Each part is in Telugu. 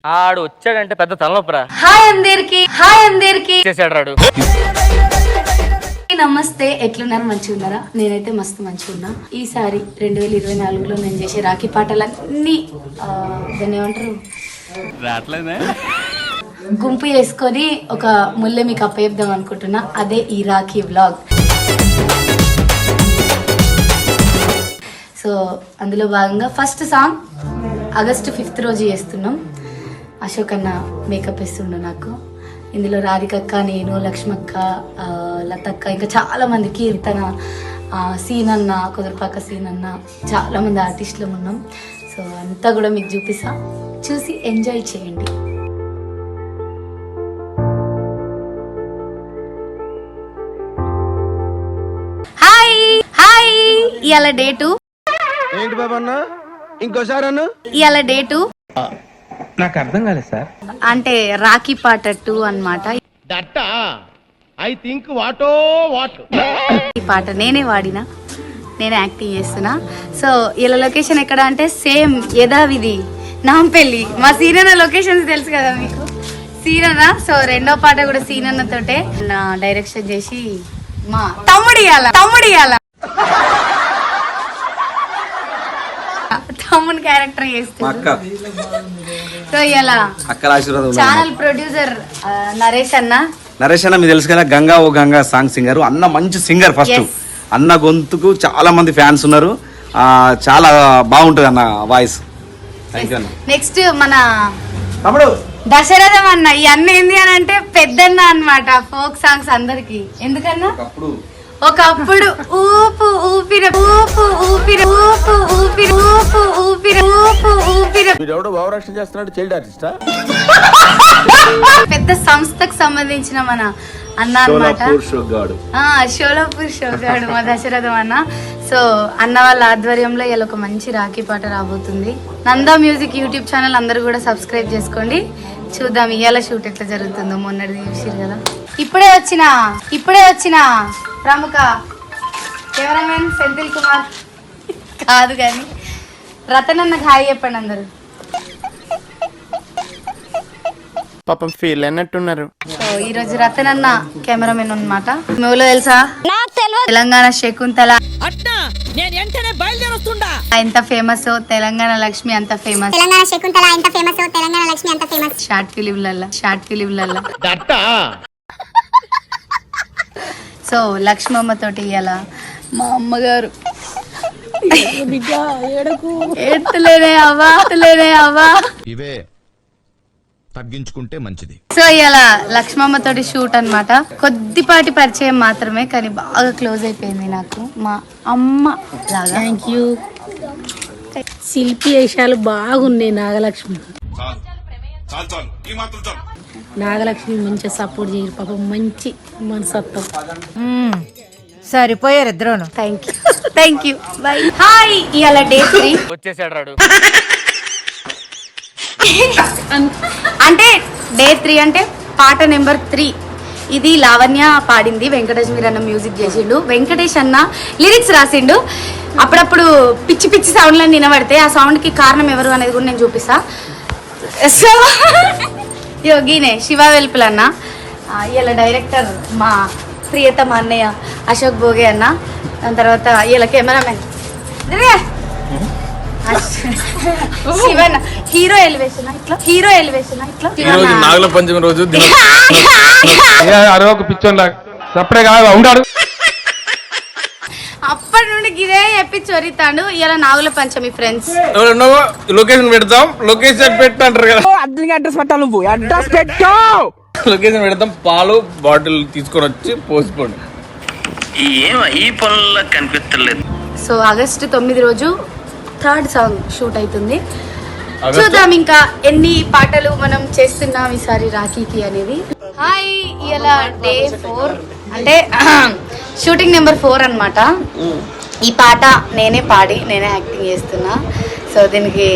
ఆడు వచ్చాడంటే పెద్ద తలనొప్పరా. హాయ్ అందరికి చేసాడు రాడు. నమస్తే, ఎట్లున్నారు? మంచిగా ఉన్నారా? నేనైతే మస్తు మంచిగా ఉన్నా. ఈసారి 2024లో నేను చేసే రాఖీ పాటలన్నీ దాన్ని ఏమంటారు, గుంపు చేసుకొని ఒక ముల్లె మీకు అప్పచెప్దాం అనుకుంటున్నా. అదే ఈ రాఖీ వ్లాగ్. సో అందులో భాగంగా ఫస్ట్ సాంగ్ ఆగస్టు 5th రోజు చేస్తున్నాం. అశోక్ అన్న మేకప్ ఇస్తుండు నాకు. ఇందులో రాధికక్క, నేను, లక్ష్మక్క, లతక్క, ఇంకా చాలా మంది, కీర్తన, సీనన్న, కుదురుపాక సీనన్న, చాలా మంది ఆర్టిస్టులు ఉన్నాం. సో అంతా కూడా మీకు చూపిస్తా, చూసి ఎంజాయ్ చేయండి. హాయ్ ఇవాళ డేటు ఏంటి బాబన్న, ఇంకోసారి అన్న. ఇవాళ డేటు నాకు అర్థం కాలేదు సార్. అంటే రాఖీ పాట 2 అన్నమాట. ఈ పాట నేనే వాడినా, నేనే యాక్టింగ్ చేస్తున్నా. సో ఇలా లొకేషన్ ఎక్కడ అంటే సేమ్ యథావిధి నాంపల్లి. మా సీనన్న లొకేషన్స్ తెలుసు కదా మీకు, సీనన్న. సో రెండో పాట కూడా సీనన్న తోటే నా డైరెక్షన్ చేసి మా తమ్ముడి తమ్ముని క్యారెక్టర్ చేస్తున్నా. సో ఇలా ఛానల్ ప్రొడ్యూసర్ నరేష్ అన్న మీకు తెలుసు కదా, గంగా ఓ గంగా సాంగ్ సింగర్ అన్న. మంచి సింగర్. ఫస్ట్ అన్న గొంతుకు చాలా మంది ఫ్యాన్స్ ఉన్నారు. చాలా బాగుంటది అన్న వాయిస్. నెక్స్ట్ మన తమ్ముడు దశరథం అన్న. ఈ అన్న ఏంది అని అంటే పెద్దన్న అన్నమాట. ఫోక్ సాంగ్స్ అందరికి. ఎందుకన్నా ఒకప్పుడు ఊపు ఊపిర ఊపు ఊపిర ఊపు ఊపిర ఊపు ఊపిర ఊపు ఊపిర. పెద్ద సంస్థకు సంబంధించిన మన అన్న అన్నమాట. షోలాపూర్ షోగాడు మా దశరథం అన్న. సో అన్న వాళ్ళ ఆధ్వర్యంలో ఇలా ఒక మంచి రాఖీ పాట రాబోతుంది. నందా మ్యూజిక్ యూట్యూబ్ ఛానల్ అందరూ కూడా సబ్స్క్రైబ్ చేసుకోండి. చూద్దాం ఇవాళ షూట్ ఎట్లా జరుగుతుందో. మొన్నటి చూసారు కదా. ఇప్పుడే వచ్చిన ప్రముఖ కెమెరామెన్ సెంథిల్ కుమార్ కాదు కానీ రతన్ అన్నకు హాయ్ చెప్పండి అందరు. పాపం ఫీల్ అన్నట్టున్నారు. సో ఈ రోజు రతన్ అన్న కెమెరామెన్ అన్నమాట. మేలో తెలుసా, తెలంగాణ శకుంతల ఎంత ఫేమస్, తెలంగాణ లక్ష్మి అంత ఫేమస్. షార్ట్ ఫిలింలల్లా సో లక్ష్మమ్మ తోటి ఇయ్యాల మా అమ్మగారు ఏడ్తలేనే అవ్వా ఇవే తగ్గించుకుంటే మంచిది. సో ఇలా లక్ష్మమ్మ తోటి షూట్ అన్నమాట. కొద్దిపాటి పరిచయం మాత్రమే, కానీ బాగా క్లోజ్ అయిపోయింది నాకు మా అమ్మ లాగా. Thank you. శిల్పి వేషాలు బాగున్నాయి. నాగలక్ష్మి మంచిగా సపోర్ట్ చేయరు పాపం, మంచి మనసత్వం. సరిపోయారు ఇద్దరును. Thank you bye. హాయ్ ఇవాళ డే 3 వచ్చేసాడు రాడు. అంటే డే 3 అంటే పాట నెంబర్ 3. ఇది లావణ్య పాడింది, వెంకటేష్ మీరన్న మ్యూజిక్ చేసిండు, వెంకటేష్ అన్న లిరిక్స్ రాసిండు. అప్పుడప్పుడు పిచ్చి పిచ్చి సౌండ్లను వినబడితే ఆ సౌండ్కి కారణం ఎవరు అనేది కూడా నేను చూపిస్తా. సో యోగినే శివ వెల్పుల్ అన్న. ఇలా డైరెక్టర్ మా ప్రియతమ అన్నయ్య అశోక్ భోగే అన్న. దాని తర్వాత ఇలా కెమెరామెన్ శివన్న. హీరో ఎలివేషన్ ఇట్లా నాగుల పంచమి రోజు అప్పటి నుండి గిదే చెప్పి చొరితాడు. ఇలా నాగుల పంచమి ఫ్రెండ్స్. లొకేషన్ పెడతాం, లొకేషన్ పెట్టంటారు కదా. అడ్రస్ పెట్టాలి, నువ్వు అడ్రస్ పెట్టు. లొకేషన్ పెడతాం, పాలు బాటిల్ తీసుకొని వచ్చి పోసిపోండి. ఈ పనుల్లో కనిపించలేదు. సో ఆగస్టు 9 రోజు 3rd సాంగ్ షూట్ అవుతుంది. చూద్దాం ఇంకా ఎన్ని పాటలు మనం చేస్తున్నాం ఈసారి రాఖీకి అనేది. హాయ్ ఇలా డే 4 అంటే షూటింగ్ నెంబర్ 4 అన్నమాట. ఈ పాట నేనే పాడి నేనే యాక్టింగ్ చేస్తున్నా. సో దీనికి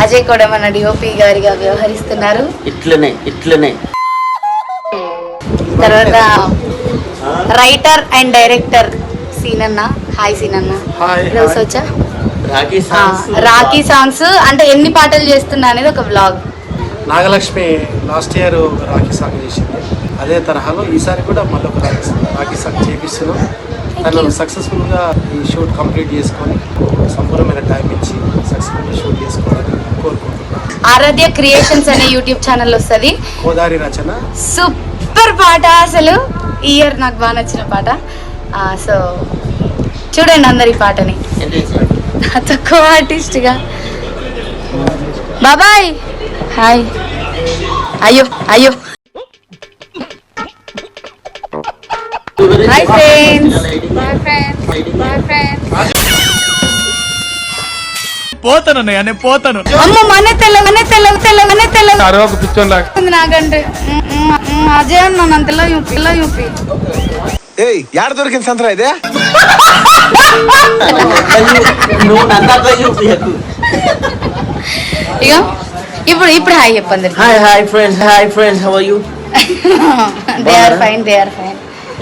అజయ్ కూడా మన డిఓపి గారిగా వ్యవహరిస్తున్నారు. ఇట్లనే తర్వాత writer and director Seenanna. Hi సీనన్న. రోజు వచ్చా రాఖీ సాంగ్స్ అంటే ఎన్ని పాటలు చేస్తున్నా అనేది ఒక vlog. Nagalakshmi last year Rakhi song చేసింది, అదే తరహాలో ఈసారి కూడా మళ్ళీ ఒక రాఖీ సాంగ్ చేపిస్తున్నాం. తను సక్సెస్ఫుల్గా ఈ షూట్ కంప్లీట్ చేసుకొని సంపూర్ణమైన టైం ఇచ్చి సక్సెస్ఫుల్గా షూట్ చేసుకోవాలని కోరుకుంటున్నాను. ఆరాధ్య క్రియేషన్స్ అనే యూట్యూబ్ ఛానల్ వస్తుంది. గోదావరి రచన సూపర్ పాట, అసలు ఈ ఇయర్ నాకు బాగా నచ్చిన పాట. సో చూడండి అందరు ఈ పాటని. తక్కువ ఆర్టిస్ట్గా బాబాయ్ హాయ్. అయ్యో అయ్యో హాయ్ ఫ్రెండ్స్. పోతాను నేను పోతాను. అమ్మ మన తెల్ల పిచ్చోన్ నాకంటే అజయ్ అన్న నన్ను తెల్ల యూపీ. ఏయ్ యాడ దొరికింది సంతరా ఇదే? ఇగో ఇప్పుడు హాయ్ చెప్పండి. Hi friends how are you? They are fine.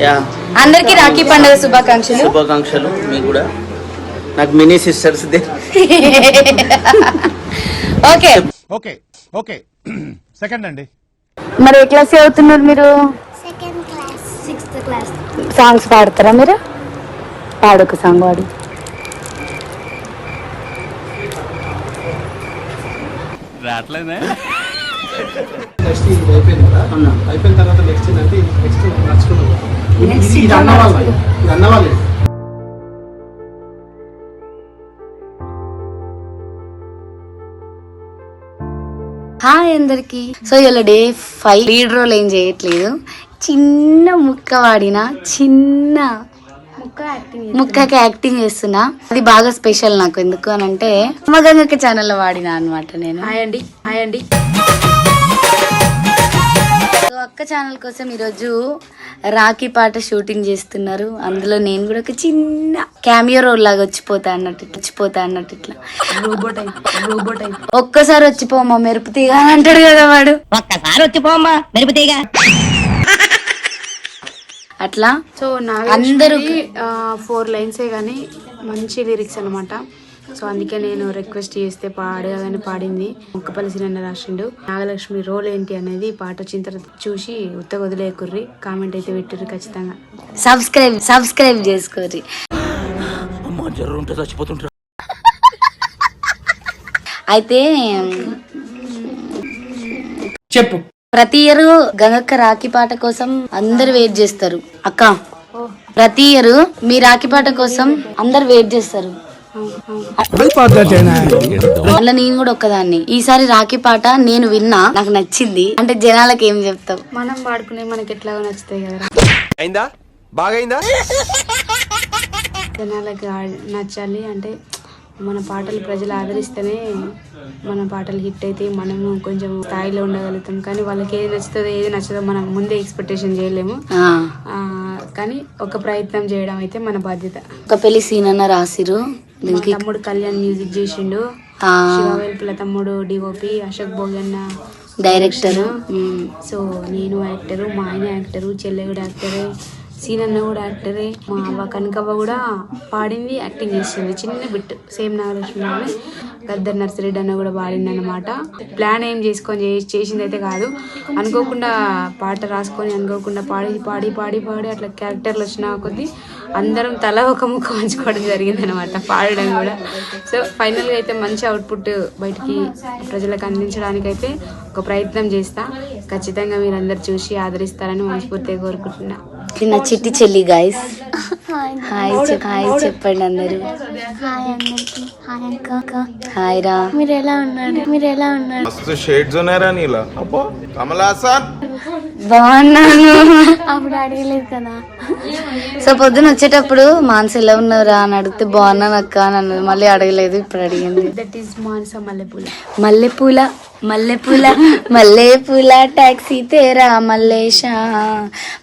Ya, అందరికి రాఖీ పండుగ శుభాకాంక్షలు. మీకు కూడా. నాకు మినీ సిస్టర్స్ దే. ఓకే ఓకే సెకండ్ అండి. మరి ఏ క్లాస్ చదువుతున్నారు మీరు? సాంగ్స్ పాడతారా మీరు? పాడొక సాంగ్ పాడు. నెక్స్ట్ ఇది అయిపోయింది కదా, అయిపోయిన తర్వాత నెక్స్ట్ ఏంటంటే నెక్స్ట్ నడుచుకున్నాం. ఇది అన్నవాళ్ళే. హాయ్ అందరికి. సో ఇలా డే 5 లీడ్ రోల్ ఏం చేయట్లేదు, చిన్న ముక్క వాడిన చిన్న ముక్కకి యాక్టింగ్ చేస్తున్నా. అది బాగా స్పెషల్ నాకు. ఎందుకు అని అంటే మగంగక్క ఛానల్లో వాడినా అనమాట నేను. హాయ్ అండి. సో అక్క ఛానల్ కోసం ఈరోజు రాఖీ పాట షూటింగ్ చేస్తున్నారు. అందులో నేను కూడా ఒక చిన్న క్యామియో రోల్ లాగా వచ్చిపోతా అన్నట్టు ఇట్లా రోబోట్ ఒక్కసారి వచ్చిపోమ్మా మెరుపు తీగ అని అంటాడు కదా వాడు. ఒక్కసారి వచ్చిపోమ్మా మెరుపు తీగ అట్లా. సో అందరూ 4 లైన్సే కానీ మంచి లిరిక్స్ అనమాట. సో అందుకే నేను రిక్వెస్ట్ చేస్తే పాడగానే పాడింది. ముక్కపల్లి సినిమా రాసిండు. నాగలక్ష్మి రోల్ ఏంటి అనేది పాట వచ్చిన తర్వాత చూసి ఉత్తగ వదిలేకుర్రి, కామెంట్ అయితే పెట్టుర్రి ఖచ్చితంగా. సబ్స్క్రైబ్ చేసుకోర్రి. అయితే చెప్పు. ప్రతి ఇయర్ గంగక్క రాఖీ పాట కోసం అందరు వెయిట్ చేస్తారు. అక్క ప్రతి ఇయర్ మీ రాఖీ పాట కోసం అందరు వెయిట్ చేస్తారు. అలా నేను కూడా ఒక్కదాన్ని. ఈసారి రాఖీ పాట నేను విన్నా, నాకు నచ్చింది. అంటే జనాలకు ఏం చెప్తావు? మనం పాడుకునే మనకి ఎట్లాగో నచ్చుతాయి కదా, అయిందా? బాగైందా? జనాలకి నచ్చాలి అంటే మన పాటలు ప్రజలు ఆదరిస్తేనే మన పాటలు హిట్ అయితే మనము కొంచెం స్థాయిలో ఉండగలుగుతాం. కానీ వాళ్ళకి ఏది నచ్చుతుందో ఏది నచ్చదో మనం ముందే ఎక్స్పెక్టేషన్ చేయలేము. కానీ ఒక ప్రయత్నం చేయడం అయితే మన బాధ్యత. ఒక పెళ్లి సీన్ అన్న రాసిరు. తమ్ముడు కళ్యాణ్ మ్యూజిక్ చేసిండు, శివవేల్పుల తమ్ముడు డిఓపి, అశోక్ భోగన్న డైరెక్టర్. సో నేను యాక్టరు, మా ఆయన యాక్టరు, చెల్లె కూడా యాక్టరే, సీనన్న కూడా యాక్టరే, మా అవ్వ కనకవ్వ కూడా పాడింది, యాక్టింగ్ చేసింది. చిన్న బిట్ సేమ్ నాగలక్ష్మి. గద్దర్ నర్సిరెడ్డి అన్న కూడా పాడింది అనమాట. ప్లాన్ ఏం చేసుకొని చేసింది అయితే కాదు, అనుకోకుండా పాట రాసుకొని అనుకోకుండా పాడి అట్లా క్యారెక్టర్లు వచ్చిన కొద్దీ అందరం తల ఒక ముక్క పంచుకోవడం జరిగింది అనమాట, పాడడం కూడా. సో ఫైనల్గా అయితే మంచి అవుట్పుట్ బయటికి ప్రజలకు అందించడానికి అయితే ఒక ప్రయత్నం చేస్తా. ఖచ్చితంగా మీరందరూ చూసి ఆదరిస్తారని మనస్ఫూర్తిగా కోరుకుంటున్నా. నా చిట్టి చెల్లి గైస్ హాయ్ చెప్పండి అందరు. హాయ్ రా. మీరు ఎలా ఉన్నారు? మస్తు షేడ్స్ ఉన్నారా నీలా? అబ్బో కమల్ హాసన్. బాగున్నాను. అప్పుడు అడగలేదు కదా. సో పొద్దున వచ్చేటప్పుడు మానస ఎలా ఉన్నారా అని అడిగితే బాగున్నాను అక్క అని అన్నది. మళ్ళీ అడగలేదు, ఇప్పుడు అడిగింది. దట్ ఈస్ మానస మల్లెపూల టాక్సీ తేరా మల్లేషా,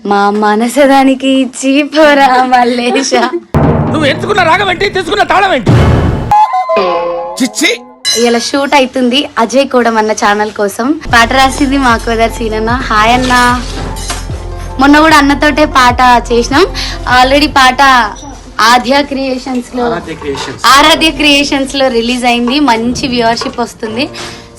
మా మనసదానికి ఇచ్చి పోరా మల్లేషా. నువ్వు ఎంచుకున్న రాగం ఏంటి, తీసుకున్న తాళం ఏంటి? చిచ్చి. ఇలా షూట్ అవుతుంది అజయ్ కూడా మన ఛానల్ కోసం. పాట రాసింది మా కోదర్ సీనన్న. హాయ్ అన్న. మొన్న కూడా అన్నతోటే పాట చేసినాం. ఆల్రెడీ పాట ఆరాధ్య క్రియేషన్స్ లో రిలీజ్ అయింది. మంచి వ్యూవర్షిప్ వస్తుంది.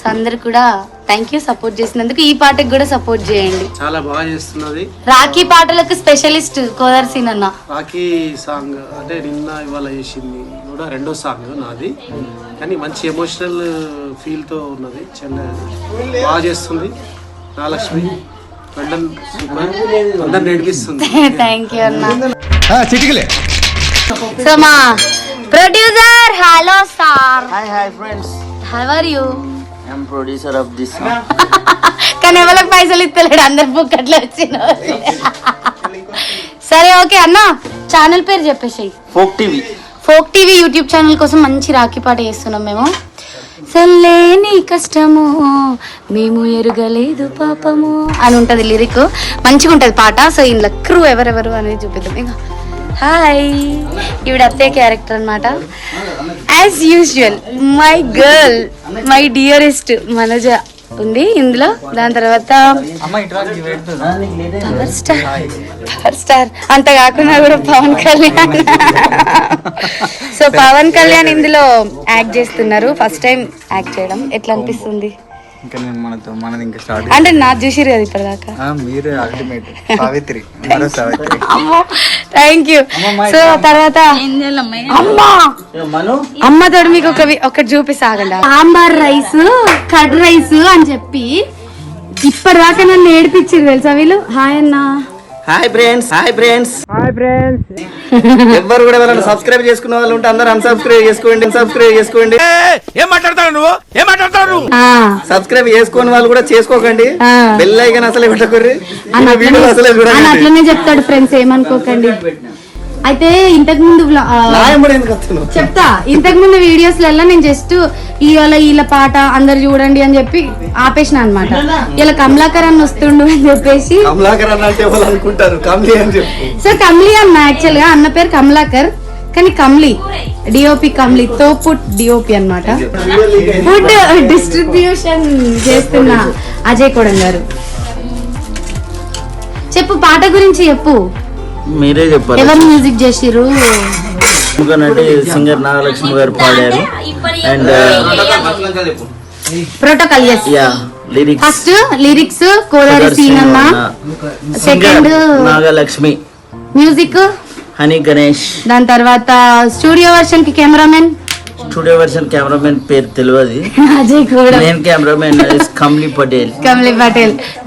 సో అందరు కూడా థ్యాంక్ యూ సపోర్ట్ చేసినందుకు. ఈ పాటకు కూడా సపోర్ట్ చేయండి. చాలా బాగా చేస్తున్నది. రాఖీ పాటలకు స్పెషలిస్ట్ కోదర్ సీన్ అన్న. రాఖీ సాంగ్ అంటే నిన్న ఇవాళ చేసింది కూడా రెండో సాంగ్ నాది, కానీ మంచి ఎమోషనల్ ఫీల్ తో ఉన్నది. చెల్లె బాగా చేస్తుంది. నాగలక్ష్మి అందరు నేర్పిస్తుంది. థ్యాంక్ యూ అన్న. చిటికలే. సో మా producer, hello sir. Hi friends. How are you? I am producer of this song. కానీ ఎవరికి పైసలు ఇస్తలేడు, అందరు బుక్ అట్లా వచ్చిన. సరే ఓకే అన్న, ఛానల్ పేరు చెప్పేసి. ఫోక్ టీవీ యూట్యూబ్ ఛానల్ కోసం మంచి రాఖీ పాట చేస్తున్నాం మేము. సల్లేని కష్టము మేము ఎరుగలేదు పాపము అని ఉంటది లిరిక్, మంచిగా ఉంటది పాట. సో ఇందులో క్రూ ఎవరెవరు అనేది చూపిద్దాం. ఇక హాయ్, ఈవిడ అత్తయ్య క్యారెక్టర్ అనమాట. As usual my girl, my dearest మనజ ఉంది ఇందులో. దాని తర్వాత పవర్ స్టార్ అంత కాకుండా కూడా పవన్ కళ్యాణ్. సో పవన్ కళ్యాణ్ ఇందులో యాక్ట్ చేస్తున్నారు. ఫస్ట్ టైం యాక్ట్ చేయడం ఎట్లా అనిపిస్తుంది? అంటే నా చూసిరు కదా ఇప్పటిదాకా. Thank you. సో తర్వాత అమ్మతోడు మీకు ఒకటి చూపిస్తాగండి. సాంబార్ రైస్, కర్డ్ రైస్ అని చెప్పి ఇప్పటిదాకా నన్ను ఏడిపించారు తెలుసా వీళ్ళు. హాయ్ అన్న. Hi friends. ఎవరు కూడా ఎవరైనా సబ్స్క్రైబ్ చేసుకున్న వాళ్ళు ఉంటే అందరూ అన్సబ్స్క్రైబ్ చేసుకోండి. ఏం మాట్లాడతావు నువ్వు? సబ్స్క్రైబ్ చేసుకోని వాళ్ళు కూడా చేసుకోకండి. బెల్ ఐకాన్ అసలే పెట్టకూరి. అట్లనే చెప్తాడు ఫ్రెండ్స్, ఏమనుకోకండి. అయితే ఇంతకు ముందు చెప్తా, ఇంతకు ముందు వీడియోస్ లలో నేను జస్ట్ వీళ్ళ పాట అందరు చూడండి అని చెప్పి ఆపేసిన అనమాట. ఇలా కమలాకర్ అన్న వస్తుండు అని చెప్పేసి. సో కమ్లీ అన్న, యాక్చువల్ గా అన్న పేరు కమలాకర్, కానీ కమ్లీ డిఓపి, కమ్లీ తోపుట్ డిఓపి అన్నమాట. ఫుడ్ డిస్ట్రిబ్యూషన్ చేస్తున్న అజయ్ కోడం గారు. చెప్పు పాట గురించి చెప్పు. మీరే చెప్పాలి. ఎవరు మ్యూజిక్ చేసిరు? సింగర్ నాగలక్ష్మి గారు పాడారు. And protocol. First lyrics Kodari సీనన్న, సెకండ్ నాగలక్ష్మి, మ్యూజిక్ హనీ గణేష్. దాని తర్వాత స్టూడియో వర్షన్ కి కెమెరామెన్ పేరు తెలియదు, అజయ్ కూడా. Main cameraman Kamli Patel.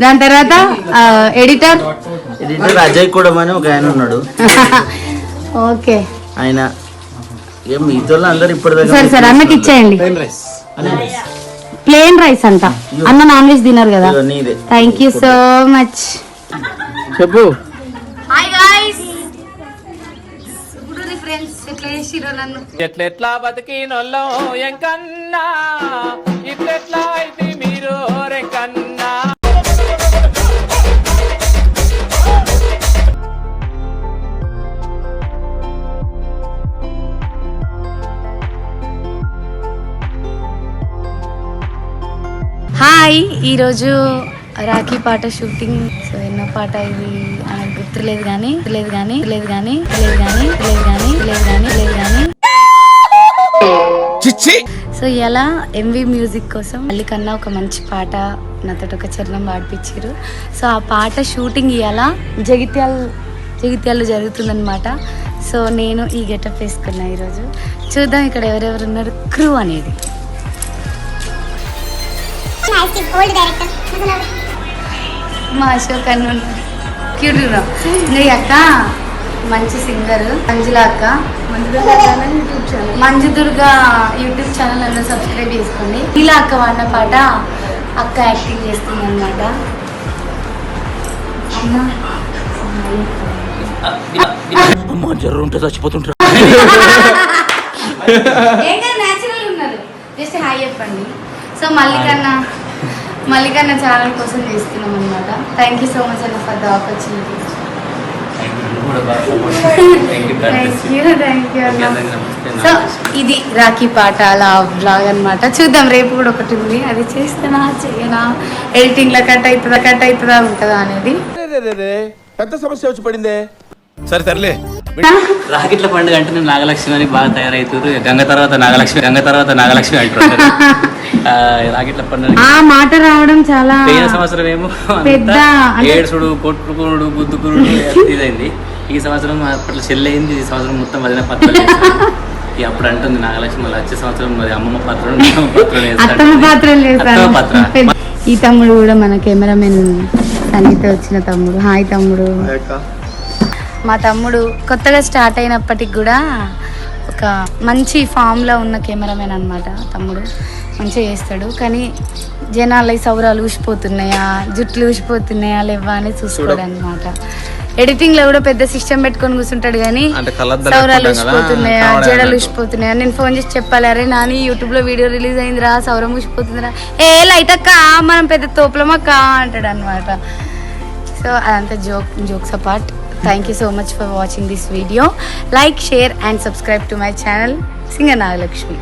దాని తర్వాత ఎడిటర్ అజయ్ కూడా అని ఒక ఆయన ఉన్నాడు. ఓకే, ఆయన మిగతా అందరు ఇప్పటిదాకా. సరే సరే అన్నకి ఇచ్చేయండి. ప్లేన్ రైస్ అంట, అన్న నాన్ వెజ్ తిన్నారు కదా. Thank you so much. చెప్పు. హాయ్ గైస్, ఫ్రెండ్స్ ఎట్లా చేసిరో నన్ను. ఎట్లెట్లా బతికినోళ్ళం ఎంకన్నా, ఇట్లెట్లా అయితే మీరు రెంకన్నా. హాయ్, ఈరోజు రాఖీ పాట షూటింగ్. సో ఎన్నో పాట ఇది నాకు గుర్తులేదు కానీ సో ఇలా ఎంవి మ్యూజిక్ కోసం మళ్ళీ కన్నా ఒక మంచి పాట నాతో ఒక చరణం పాడిపించారు. సో ఆ పాట షూటింగ్ ఇలా జగిత్యాల్లో జరుగుతుందన్నమాట. సో నేను ఈ గెటప్ వేసుకున్నా ఈరోజు. చూద్దాం ఇక్కడ ఎవరెవరు ఉన్నారు క్రూ అనేది. మా అశోక్ అన్న క్యూట్ నీ అక్క మంచి సింగర్ మంజుల అక్క, మంజు దుర్గా యూట్యూబ్ ఛానల్ అందరూ సబ్స్క్రైబ్ చేసుకోండి. ఇలా అక్క వాడిన పాట అక్క యాక్టింగ్ చేస్తుంది అనమాట. చచ్చిపోతుంటారు. న్యాచురల్ ఉన్నారు, జస్ట్ హాయ్ చెప్పండి. సో మల్లికన్న ఛానల్ కోసం చేస్తున్నాం అనమాట. థ్యాంక్ యూ సో మచ్ అన్న for the opportunity. Thank you అన్న. సో ఇది రాఖీ పాట అలా బ్లాగ్ అనమాట. చూద్దాం, రేపు కూడా ఒకటి ఉంది, అది చేస్తానా చేయనా, ఎడిటింగ్ లో కట్ అవుతుందా ఉంటుందా అనేది. పెద్ద సమస్య వచ్చి పడిందే. సర్లే. రాకెట్ల పండుగ అంటే నాగలక్ష్మి అని బాగా తయారవుతారు. గంగ తర్వాత నాగలక్ష్మి అంటారు. రాకెట్ల పండుగ ఆ మాట రావడం చాలా పోయిన సంవత్సరం ఏమో పెద్ద ఏడుసుడు కొట్టుకునుడు గుద్దుకునుడు ఇదైంది. ఈ సంవత్సరం అప్పట్లో చెల్లయింది. ఈ సంవత్సరం మొత్తం వదిన పత్రాలు ఇక అప్పుడు అంటుంది నాగలక్ష్మి మళ్ళీ వచ్చే సంవత్సరం మరి అమ్మమ్మ పాత్ర. ఈ తమ్ముడు కూడా మన కెమెరామెన్ సన్నితో వచ్చిన తమ్ముడు. హాయ్ తమ్ముడు. మా తమ్ముడు కొత్తగా స్టార్ట్ అయినప్పటికి కూడా ఒక మంచి ఫామ్లో ఉన్న కెమెరామెన్ అనమాట. తమ్ముడు మంచిగా చేస్తాడు, కానీ జనాలు సౌరాలు ఊసిపోతున్నాయా, జుట్లు ఊసిపోతున్నాయా లేవా అని చూసుకోడు అనమాట. ఎడిటింగ్ లో కూడా పెద్ద సిస్టమ్ పెట్టుకొని కూర్చుంటాడు, కానీ సౌరాలు ఊసిపోతున్నాయా, జడలు ఊసిపోతున్నాయా. నేను ఫోన్ చేసి చెప్పాలి, అరే నాని యూట్యూబ్ లో వీడియో రిలీజ్ అయిందిరా, సౌరం ఊసిపోతుందిరా. ఏ లైట్ అక్క మనం పెద్ద తోపులమక్క అంటాడు అనమాట. సో అదంతా jokes apart. Thank you so much for watching this video. Like, share and subscribe to my channel Singer Nagalakshmi.